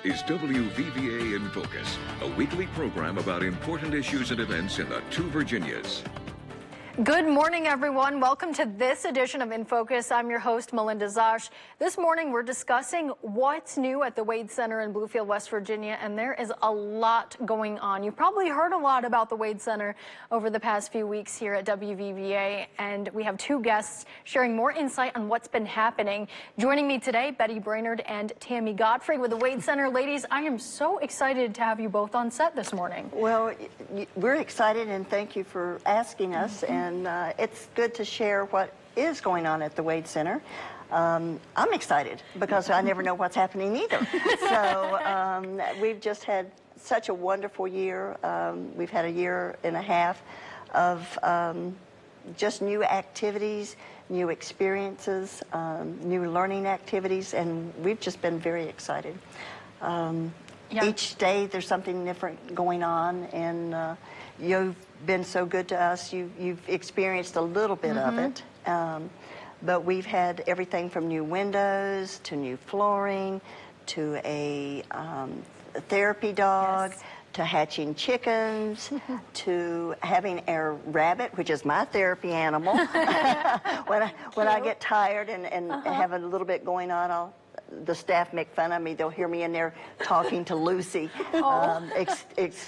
is WVVA in Focus, a weekly program about important issues and events in the two Virginias. Good morning, everyone. Welcome to this edition of In Focus. I'm your host, Melinda Zosh. This morning, we're discussing what's new at the Wade Center in Bluefield, West Virginia, and there is a lot going on. You've probably heard a lot about the Wade Center over the past few weeks here at WVVA, and we have two guests sharing more insight on what's been happening. Joining me today, Betty Brainerd and Tammy Godfrey with the Wade Center. Ladies, I am so excited to have you both on set this morning. Well, we're excited, and thank you for asking us. And it's good to share what is going on at the Wade Center. I'm excited because I never know what's happening either. So we've just had such a wonderful year. We've had a year and a half of just new activities, new experiences, new learning activities, and we've just been very excited. Each day there's something different going on, and you've been so good to us. You've experienced a little bit of it, but we've had everything from new windows to new flooring to a therapy dog, to hatching chickens, to having a rabbit, which is my therapy animal. when I get tired and have a little bit going on, the staff make fun of me. They'll hear me in there talking to Lucy,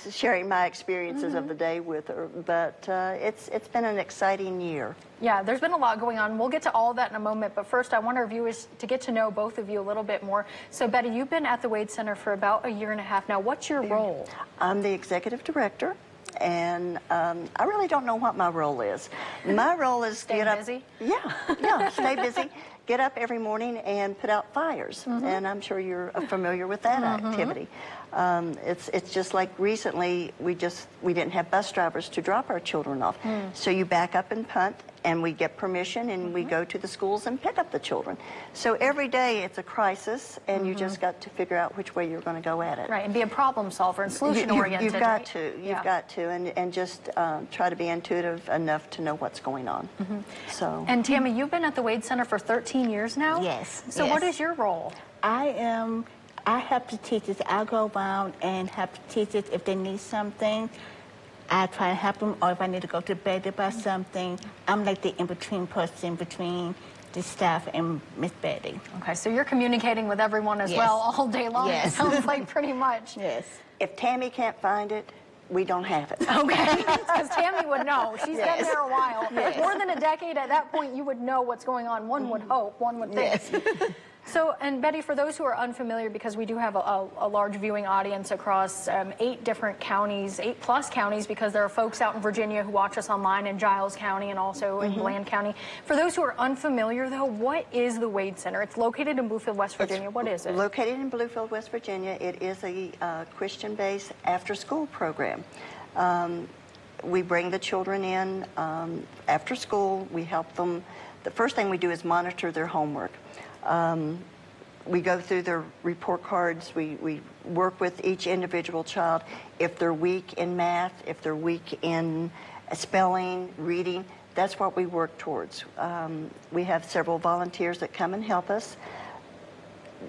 sharing my experiences of the day with her. But it's been an exciting year. Yeah, there's been a lot going on. We'll get to all of that in a moment. But first, I want our viewers to get to know both of you a little bit more. So, Betty, you've been at the Wade Center for about a year and a half now. What's your role? I'm the executive director. And I really don't know what my role is. My role is stay busy? Yeah, stay busy. Get up every morning and put out fires. And I'm sure you're familiar with that activity. It's just like recently we didn't have bus drivers to drop our children off. So you back up and punt, and we get permission, and we go to the schools and pick up the children. So every day it's a crisis, and you just got to figure out which way you're going to go at it. Right, and be a problem solver and solution oriented. You've got to. You've got to, and just try to be intuitive enough to know what's going on. So. And Tammy, you've been at the Wade Center for 13 years now? Yes. So what is your role? I help the teachers. I go around and help the teachers if they need something. I try to help them, or if I need to go to bed about something. I'm like the in-between person between the staff and Miss Betty. Okay, so you're communicating with everyone as well all day long. Yes. It sounds like pretty much. Yes. If Tammy can't find it, we don't have it. Okay, because Tammy would know. She's been there a while. More than a decade. At that point, you would know what's going on. One would hope, one would think. Yes. So, and Betty, for those who are unfamiliar, because we do have a large viewing audience across 8 different counties, 8+ counties, because there are folks out in Virginia who watch us online in Giles County and also in Bland County. For those who are unfamiliar, though, what is the Wade Center? It's located in Bluefield, West Virginia. What is it? Located in Bluefield, West Virginia. It is a Christian-based after-school program. We bring the children in after school. We help them. The first thing we do is monitor their homework. We go through their report cards. We work with each individual child. If they're weak in math, if they're weak in spelling, reading, that's what we work towards. We have several volunteers that come and help us.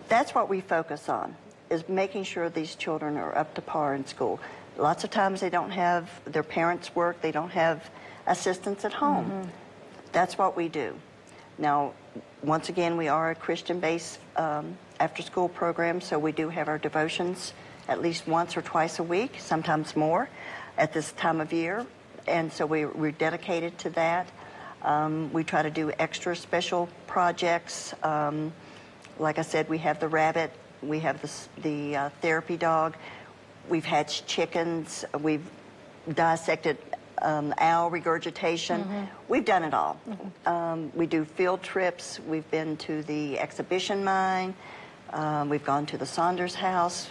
That's what we focus on, is making sure these children are up to par in school. Lots of times they don't have their parents' work. They don't have assistance at home. That's what we do. Now, once again, we are a Christian-based after-school program, so we do have our devotions at least once or twice a week, sometimes more, at this time of year. And so we're dedicated to that. We try to do extra special projects. Like I said, we have the rabbit. We have the therapy dog. We've hatched chickens. We've dissected owl regurgitation. We've done it all. We do field trips. We've been to the exhibition mine. We've gone to the Saunders house.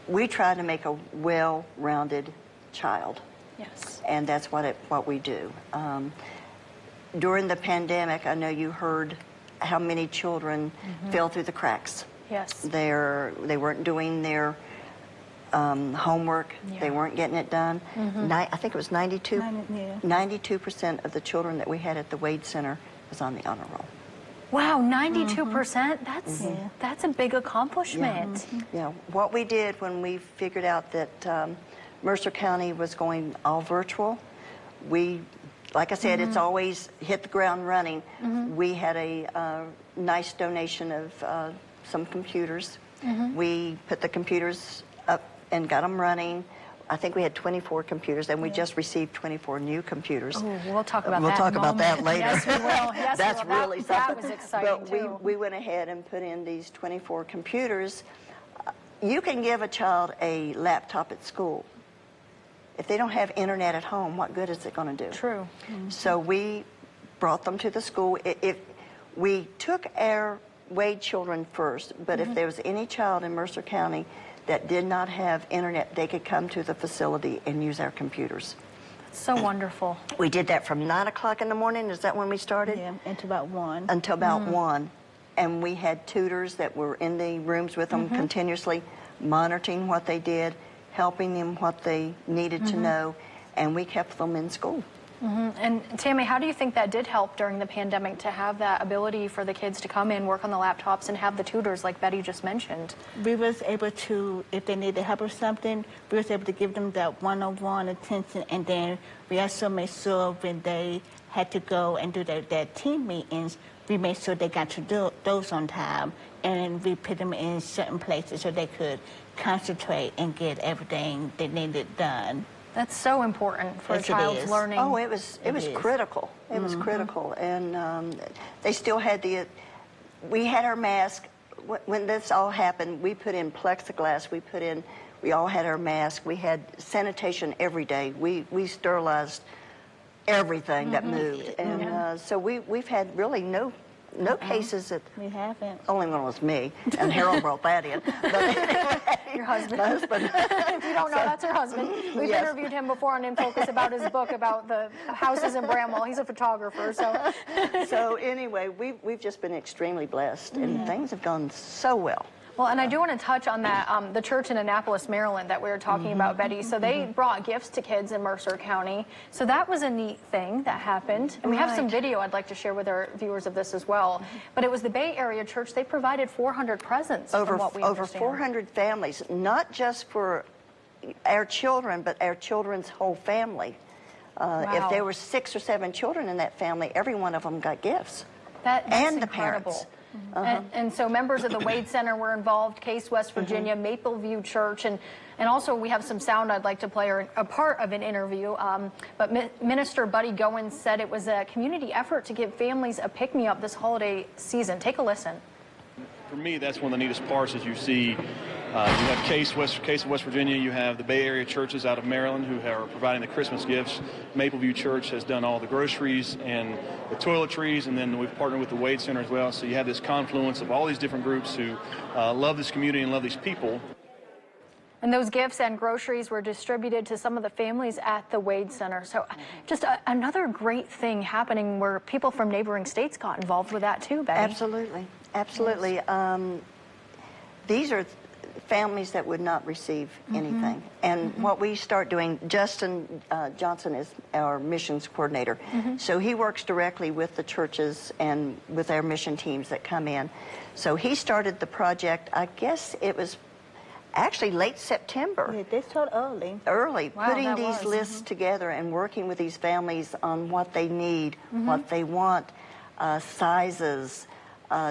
We try to make a well-rounded child. Yes. And that's what we do. During the pandemic, I know you heard how many children fell through the cracks. Yes. They weren't doing their homework. They weren't getting it done. I think it was 92% of the children that we had at the Wade Center was on the honor roll. Wow, 92%? That's a big accomplishment. Yeah, what we did when we figured out that Mercer County was going all virtual, we, like I said, it's always hit the ground running. We had a nice donation of some computers. We put the computers up and got them running. I think we had 24 computers, and we just received 24 new computers. Oh, we'll talk about that. We'll talk about that later. Yes, we will. Yes, That's we will. really that something. was exciting, but too. we went ahead and put in these 24 computers. You can give a child a laptop at school. If they don't have internet at home, what good is it going to do? True. So we brought them to the school. We took our Wade children first, but if there was any child in Mercer County that did not have internet, they could come to the facility and use our computers. So wonderful. We did that from 9 o'clock in the morning. Is that when we started? Yeah, until about 1. Until about 1. And we had tutors that were in the rooms with them continuously, monitoring what they did, helping them what they needed to know, and we kept them in school. And Tammy, how do you think that did help during the pandemic to have that ability for the kids to come in, work on the laptops, and have the tutors like Betty just mentioned? We was able to, if they needed help or something, we was able to give them that one-on-one attention, and then we also made sure when they had to go and do their team meetings, we made sure they got to do those on time, and we put them in certain places so they could concentrate and get everything they needed done. That's so important for Yes, a child's learning. Oh, it was critical. It was critical, and they still had we had our mask. When this all happened, we put in plexiglass. We all had our mask. We had sanitation every day. We sterilized everything that moved, and so we've had really no cases that. We haven't. Only one was me, and Harold brought that in. But anyway, Your husband. my husband. If you don't know, that's her husband. We've Yes. interviewed him before on In Focus about his book about the houses in Bramwell. He's a photographer, so. So anyway, we've just been extremely blessed, and things have gone so well. Well, and I do want to touch on that, the church in Annapolis, Maryland that we were talking about, Betty. So they brought gifts to kids in Mercer County. So that was a neat thing that happened. And we have some video I'd like to share with our viewers of this as well. But it was the Bay Area church. They provided 400 presents, from what we Over understand. 400 families, not just for our children, but our children's whole family. If there were 6 or 7 children in that family, every one of them got gifts. That's and the incredible. parents. And so members of the Wade Center were involved, Case, West Virginia, Mapleview Church, and also we have some sound I'd like to play, or a part of an interview. But Minister Buddy Goins said it was a community effort to give families a pick-me-up this holiday season. Take a listen. For me, that's one of the neatest parts is you see you have Case, West Virginia. You have the Bay Area churches out of Maryland who are providing the Christmas gifts. Mapleview Church has done all the groceries and the toiletries, and then we've partnered with the Wade Center as well. So you have this confluence of all these different groups who love this community and love these people. And those gifts and groceries were distributed to some of the families at the Wade Center. So just another great thing happening where people from neighboring states got involved with that too, Betty. Absolutely, absolutely. Yes. These are families that would not receive anything. And what we start doing, Justin Johnson is our missions coordinator. So he works directly with the churches and with our mission teams that come in. So he started the project, I guess it was actually late September. Yeah, they started early. Wow, Putting that these was. lists together and working with these families on what they need, what they want, sizes,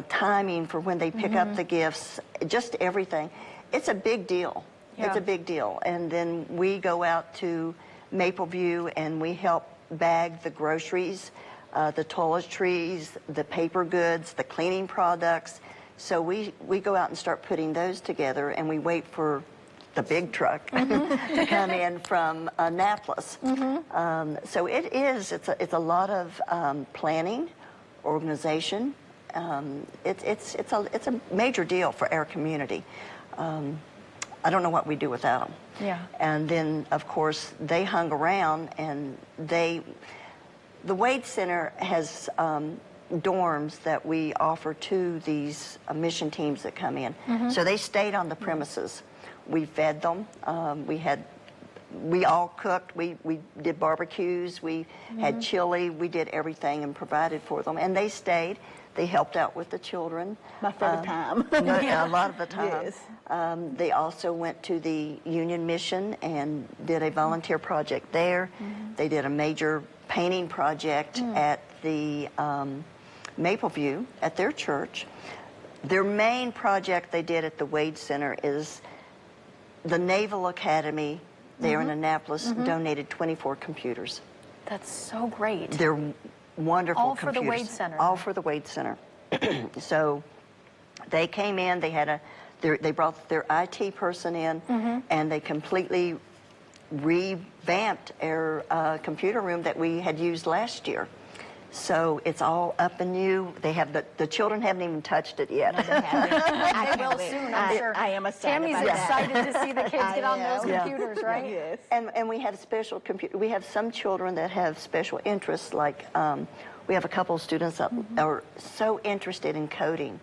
timing for when they pick up the gifts, just everything. It's a big deal. Yeah. It's a big deal. And then we go out to Mapleview and we help bag the groceries, the toiletries, the paper goods, the cleaning products. So we go out and start putting those together, and we wait for the big truck to come in from Annapolis. So it's a lot of planning, organization. It's a major deal for our community. I don't know what we do without them. Yeah. And then, of course, they hung around, and the Wade Center has dorms that we offer to these mission teams that come in. So they stayed on the premises. We fed them. We all cooked. We did barbecues. We had chili. We did everything and provided for them. And they stayed. They helped out with the children. My favorite time. A lot of the time. Yes. They also went to the Union Mission and did a volunteer project there. They did a major painting project at the Mapleview at their church. Their main project they did at the Wade Center is the Naval Academy there in Annapolis donated 24 computers. That's so great. They're wonderful All for computers. the Wade Center. All for the Wade Center. So they came in, they brought their IT person in, and they completely revamped our computer room that we had used last year. So it's all up and new. They have the children haven't even touched it yet. They will soon, I'm sure. I am excited. Tammy's about that. excited to see the kids get on those computers, right? Yes. And we have special we have some children that have special interests, like we have a couple of students that are so interested in coding.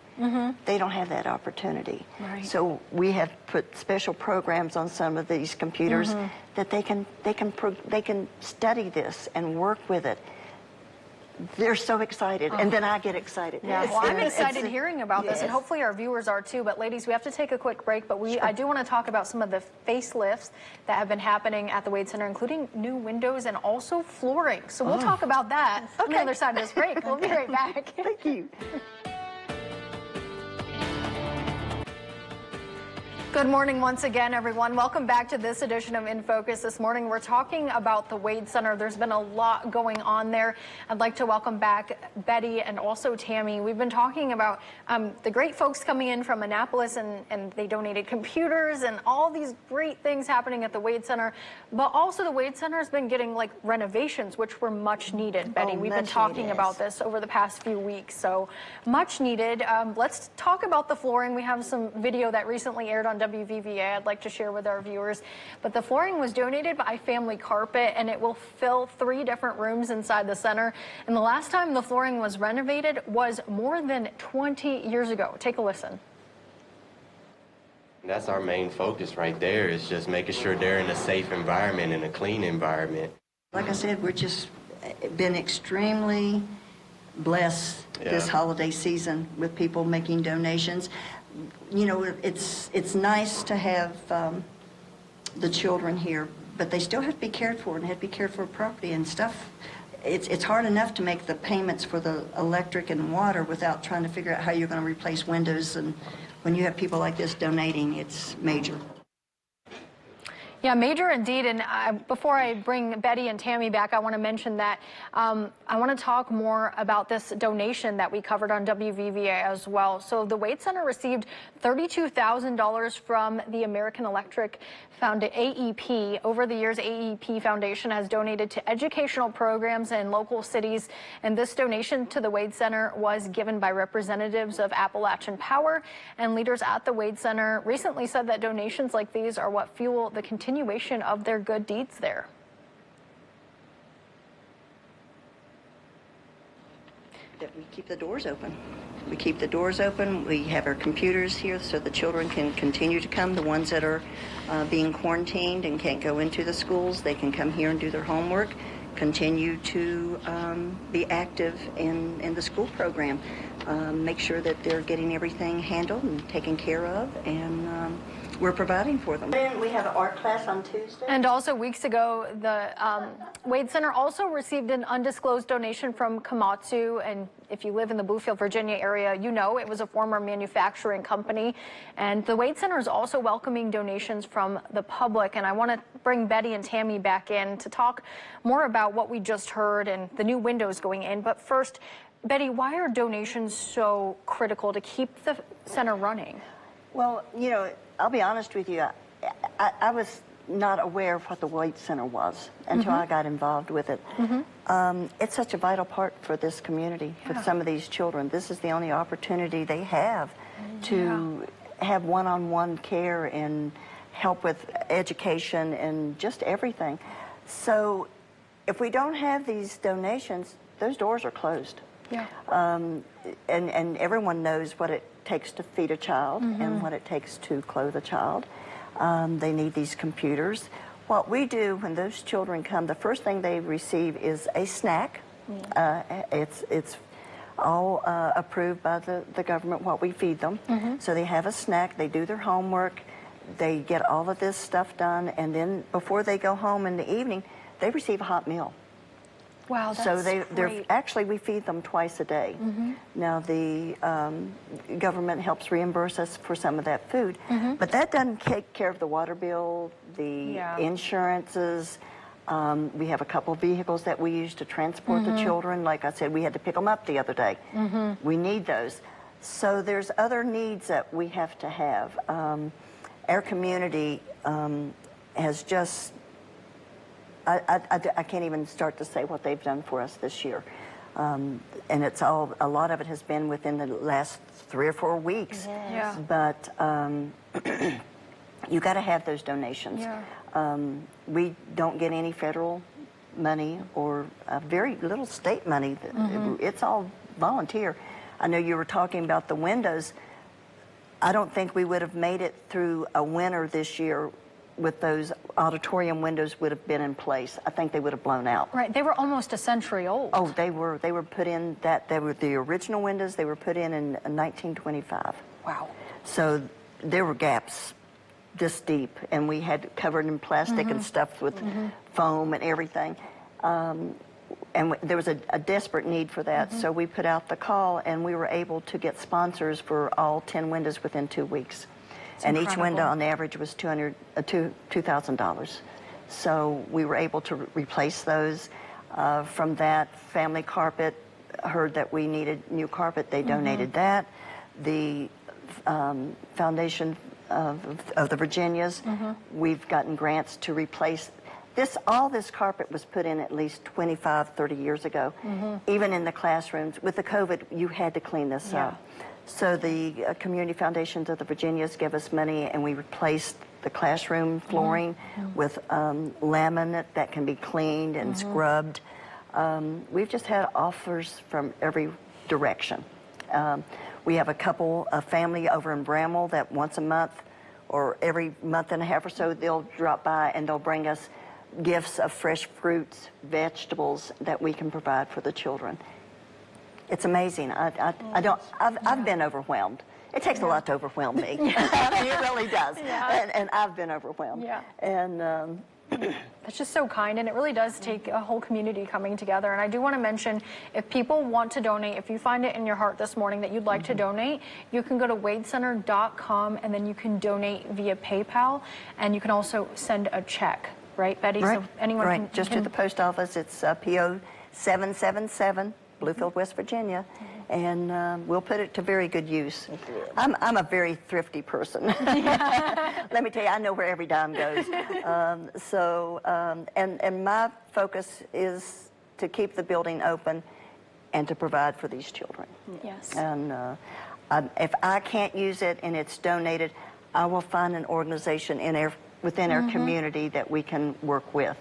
They don't have that opportunity. Right. So we have put special programs on some of these computers that they can study this and work with it. They're so excited, and then I get excited. Yeah, well, I'm excited It's- hearing about this, and hopefully our viewers are too. But ladies, we have to take a quick break, but I do want to talk about some of the facelifts that have been happening at the Wade Center, including new windows and also flooring. So we'll talk about that on the other side of this break. We'll be right back. Thank you. Good morning once again, everyone. Welcome back to this edition of In Focus. This morning, we're talking about the Wade Center. There's been a lot going on there. I'd like to welcome back Betty and also Tammy. We've been talking about the great folks coming in from Annapolis, and they donated computers and all these great things happening at the Wade Center. But also, the Wade Center has been getting like renovations, which were much needed. Betty, we've been talking about this over the past few weeks, so much needed. Let's talk about the flooring. We have some video that recently aired on WVVA I'd like to share with our viewers. But the flooring was donated by Family Carpet, and it will fill 3 different rooms inside the center. And the last time the flooring was renovated was more than 20 years ago. Take a listen. That's our main focus right there, is just making sure they're in a safe environment and a clean environment. Like I said, we're just been extremely blessed this holiday season with people making donations. You know, it's nice to have the children here, but they still have to be cared for and have to be cared for property and stuff. It's hard enough to make the payments for the electric and water without trying to figure out how you're going to replace windows, and when you have people like this donating, it's major. Yeah, major indeed. And before I bring Betty and Tammy back, I want to mention that I want to talk more about this donation that we covered on WVVA as well. So the Wade Center received $32,000 from the American Electric AEP. Over the years, AEP Foundation has donated to educational programs in local cities, and this donation to the Wade Center was given by representatives of Appalachian Power, and leaders at the Wade Center recently said that donations like these are what fuel the continuation of their good deeds there. That we keep the doors open. We keep the doors open. We have our computers here so the children can continue to come. The ones that are being quarantined and can't go into the schools, they can come here and do their homework, continue to be active in the school program, make sure that they're getting everything handled and taken care of, and we're providing for them. Then we have an art class on Tuesday. And also weeks ago, the Wade Center also received an undisclosed donation from Komatsu. And if you live in the Bluefield, Virginia area, you know it was a former manufacturing company. And the Wade Center is also welcoming donations from the public. And I want to bring Betty and Tammy back in to talk more about what we just heard and the new windows going in. But first, Betty, why are donations so critical to keep the center running? Well, you know, I'll be honest with you. I was not aware of what the Wade Center was until I got involved with it. It's such a vital part for this community, for some of these children. This is the only opportunity they have to have one-on-one care and help with education and just everything. So if we don't have these donations, those doors are closed. Yeah. And everyone knows what it takes to feed a child and what it takes to clothe a child. They need these computers. What we do when those children come, the first thing they receive is a snack. It's all approved by the government, what we feed them. So they have a snack, they do their homework, they get all of this stuff done, and then before they go home in the evening, they receive a hot meal. Wow, that's So they're great. actually, we feed them twice a day. Now the government helps reimburse us for some of that food, but that doesn't take care of the water bill, the insurances. We have a couple vehicles that we use to transport the children. Like I said, we had to pick them up the other day. We need those. So there's other needs that we have to have. Our community has just, I can't even start to say what they've done for us this year. And it's all, a lot of it has been within the last 3 or 4 weeks. Yeah. But you got to have those donations. Yeah. We don't get any federal money or very little state money. It's all volunteer. I know you were talking about the windows. I don't think we would have made it through a winter this year with those auditorium windows would have been in place. I think they would have blown out. Right, they were almost a century old. Oh, they were put in, they were the original windows. They were put in 1925. Wow. So there were gaps this deep, and we had covered in plastic and stuff with foam and everything. And there was a desperate need for that, so we put out the call, and we were able to get sponsors for all 10 windows within 2 weeks. And each window on average was $2,000. So we were able to replace those. From that, Family Carpet heard that we needed new carpet. They donated that. The Foundation of the Virginias, we've gotten grants to replace this. All this carpet was put in at least 25, 30 years ago. Even in the classrooms. With the COVID, you had to clean this up. So the Community Foundations of the Virginias give us money, and we replaced the classroom flooring with laminate that can be cleaned and scrubbed. We've just had offers from every direction. We have a family over in Bramwell that once a month or every month and a half or so, they'll drop by and they'll bring us gifts of fresh fruits, vegetables that we can provide for the children. It's amazing. I've been overwhelmed. It takes a lot to overwhelm me. It really does. And I've been overwhelmed. And It's just so kind, and it really does take a whole community coming together. And I do want to mention, if people want to donate, if you find it in your heart this morning that you'd like to donate, you can go to wadecenter.com, and then you can donate via PayPal, and you can also send a check, right, Betty? Right, so anyone right. Just to the post office. It's P.O. 777, Bluefield, West Virginia. And we'll put it to very good use. I'm a very thrifty person. Let me tell you, I know where every dime goes. And my focus is to keep the building open and to provide for these children. Yes. And if I can't use it and it's donated, I will find an organization within our community that we can work with.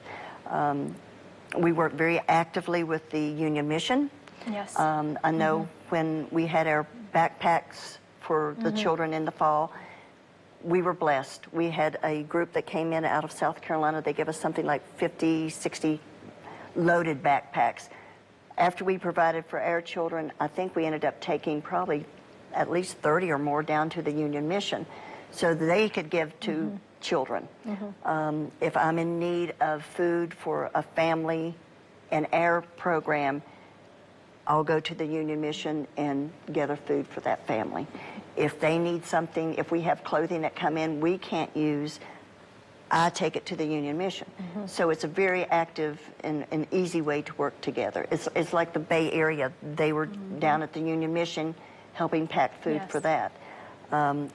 We work very actively with the Union Mission. Yes. I know when we had our backpacks for the children in the fall, we were blessed. We had a group that came in out of South Carolina. They gave us something like 50, 60 loaded backpacks. After we provided for our children, I think we ended up taking probably at least 30 or more down to the Union Mission so that they could give to children. If I'm in need of food for a family in our program, I'll go to the Union Mission and gather food for that family. If they need something, if we have clothing that come in we can't use, I take it to the Union Mission. So it's a very active and an easy way to work together. It's like the Bay Area. They were down at the Union Mission helping pack food for that.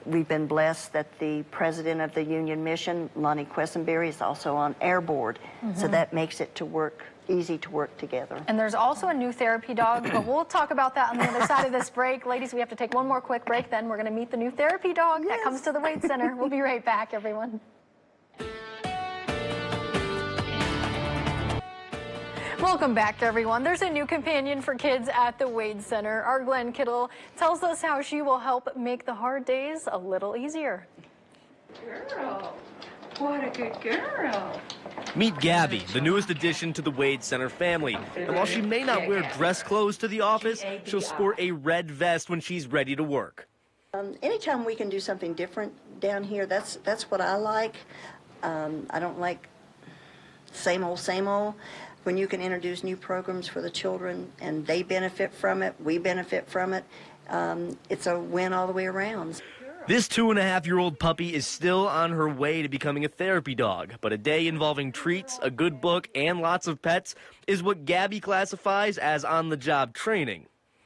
We've been blessed that the president of the Union Mission, Lonnie Quessenberry, is also on our board. So that makes it easy to work together. And there's also a new therapy dog, but we'll talk about that on the other side of this break. Ladies, we have to take one more quick break, then we're going to meet the new therapy dog that comes to the Wade Center. We'll be right back, everyone. Welcome back, everyone. There's a new companion for kids at the Wade Center. Our Glenn Kittle tells us how she will help make the hard days a little easier. Girl. What a good girl. Meet Gabby, the newest addition to the Wade Center family. And while she may not wear dress clothes to the office, she'll sport a red vest when she's ready to work. Anytime we can do something different down here, that's what I like. I don't like same old, same old. When you can introduce new programs for the children and they benefit from it, we benefit from it, it's a win all the way around. This 2.5-year-old puppy is still on her way to becoming a therapy dog, but a day involving treats, a good book, and lots of pets is what Gabby classifies as on-the-job training.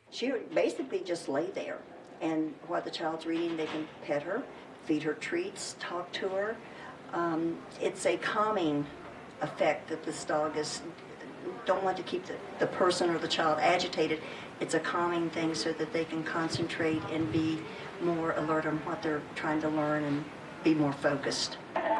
She would basically just lay there, and while the child's reading, they can pet her, feed her treats, talk to her. It's a calming effect that this dog don't want to keep the person or the child agitated. It's a calming thing so that they can concentrate and be more alert on what they're trying to learn and be more focused.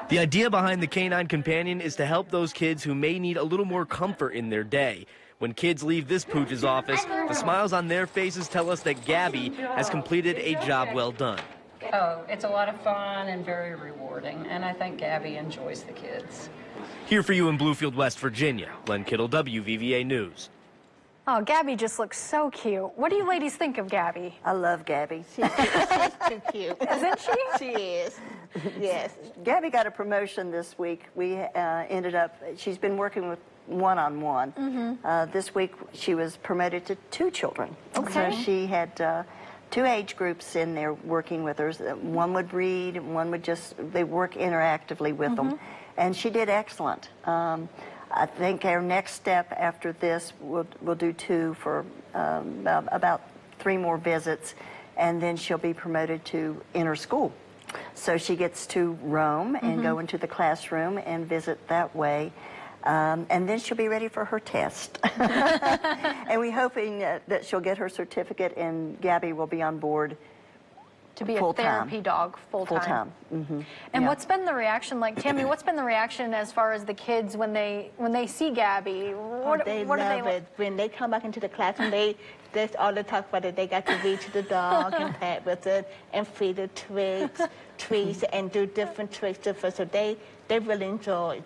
The idea behind the Canine Companion is to help those kids who may need a little more comfort in their day. When kids leave this pooch's office, the smiles on their faces tell us that Gabby has completed a job well done. Oh, it's a lot of fun and very rewarding, and I think Gabby enjoys the kids. Here for you in Bluefield, West Virginia, Len Kittle, WVVA News. Oh, Gabby just looks so cute. What do you ladies think of Gabby? I love Gabby. She's too cute. Isn't she? She is. Yes. Gabby got a promotion this week. We ended up, she's been working with one-on-one. This week she was promoted to 2 children. Okay. So she had 2 age groups in there working with her. One would read, one would they work interactively with them. And she did excellent. I think our next step after this, we'll do 2 for about 3 more visits, and then she'll be promoted to inner school. So she gets to roam and go into the classroom and visit that way. And then she'll be ready for her test. And we're hoping that she'll get her certificate and Gabby will be on board To be a full-time. therapy dog full-time. And what's been the reaction like, Tammy, what's been the reaction as far as the kids when they see Gabby? What They what love do they it. When they come back into the classroom, that's all they talk about. It. They got to read to the dog and pet with it and feed it treats and do different tricks. So they really enjoy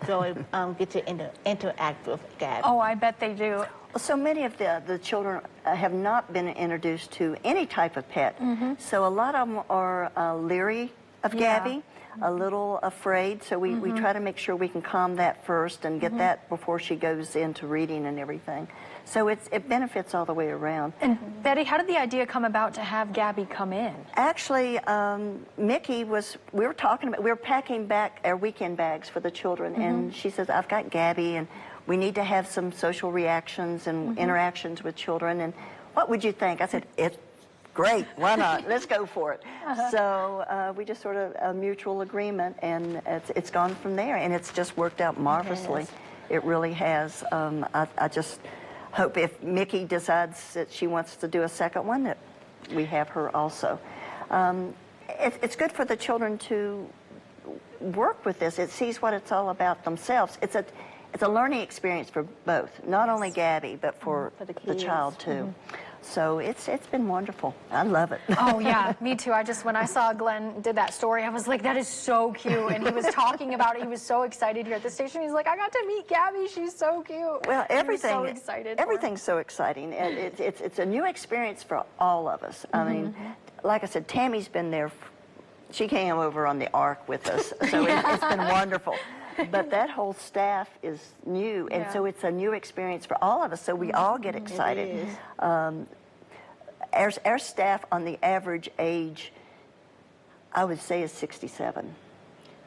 get to interact with Gabby. Oh, I bet they do. So many of the children have not been introduced to any type of pet. So a lot of them are leery of Gabby, a little afraid. So we try to make sure we can calm that first and get that before she goes into reading and everything. So it benefits all the way around. And Betty, how did the idea come about to have Gabby come in? Actually, Mickey we were packing back our weekend bags for the children, and she says, I've got Gabby, and we need to have some social reactions and interactions with children, and what would you think? I said, it's great, why not? Let's go for it. So we just sort of a mutual agreement, and it's gone from there, and it's just worked out marvelously. It really has. I just hope if Mickey decides that she wants to do a second one, that we have her also. It's good for the children to work with this. It sees what it's all about themselves. It's a learning experience for both, not only Gabby, but for the child too. So it's been wonderful. I love it. Oh yeah, me too. When I saw Glenn did that story, I was like, that is so cute. And he was talking about it. He was so excited here at the station. He's like, I got to meet Gabby. She's so cute. Well, So excited. Everything's so exciting, and it's a new experience for all of us. I mean, like I said, Tammy's been there. She came over on the Ark with us, so it's been wonderful. But that whole staff is new, and so it's a new experience for all of us, so we all get excited. Our staff, on the average age, I would say is 67.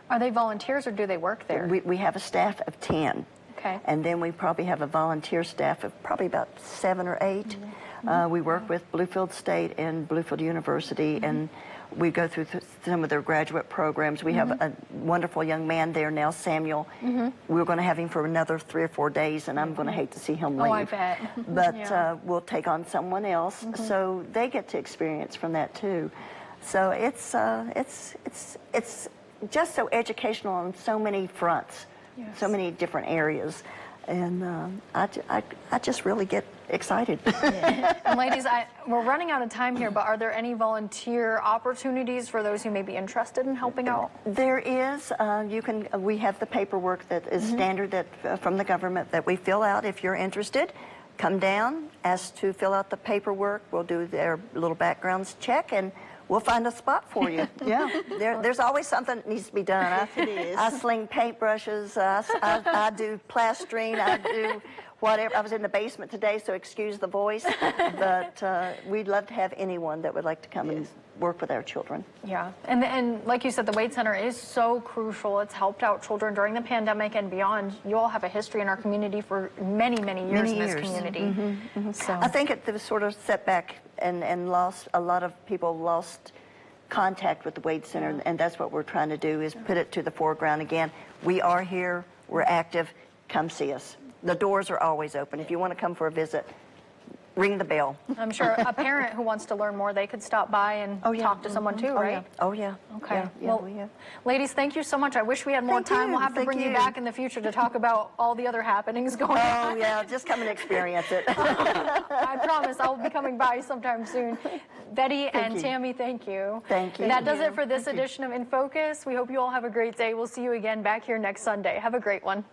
Are they volunteers or do they work there? We have a staff of 10. Okay. And then we probably have a volunteer staff of probably about 7 or 8. We work with Bluefield State and Bluefield University, and we go through some of their graduate programs. We have a wonderful young man there now, Samuel. We're going to have him for another 3 or 4 days, and I'm going to hate to see him leave. Oh, I bet. But we'll take on someone else, so they get to experience from that too. So it's just so educational on so many fronts, so many different areas, and I just really get excited. And ladies, we're running out of time here, but are there any volunteer opportunities for those who may be interested in helping out? There is. We have the paperwork that is standard from the government that we fill out. If you're interested, come down, ask to fill out the paperwork. We'll do their little backgrounds check, and we'll find a spot for you. Yeah, there's always something that needs to be done. I sling paintbrushes. I do plastering. I do whatever. I was in the basement today, so excuse the voice. But we'd love to have anyone that would like to come and work with our children. Yeah, and like you said, the Wade Center is so crucial. It's helped out children during the pandemic and beyond. You all have a history in our community for many years in this community. So I think it was sort of setback and lost, a lot of people lost contact with the Wade Center, and that's what we're trying to do, is put it to the foreground again. We are here, we're active, come see us. The doors are always open. If you want to come for a visit, ring the bell. I'm sure a parent who wants to learn more, they could stop by and talk to someone too, right? Oh yeah. Okay. Yeah, well, ladies, thank you so much. I wish we had more time. We'll have to bring you back in the future to talk about all the other happenings going on. Oh yeah, just come and experience it. I promise I'll be coming by sometime soon. Betty and Tammy, thank you. Thank you. And that does it for this edition of In Focus. We hope you all have a great day. We'll see you again back here next Sunday. Have a great one.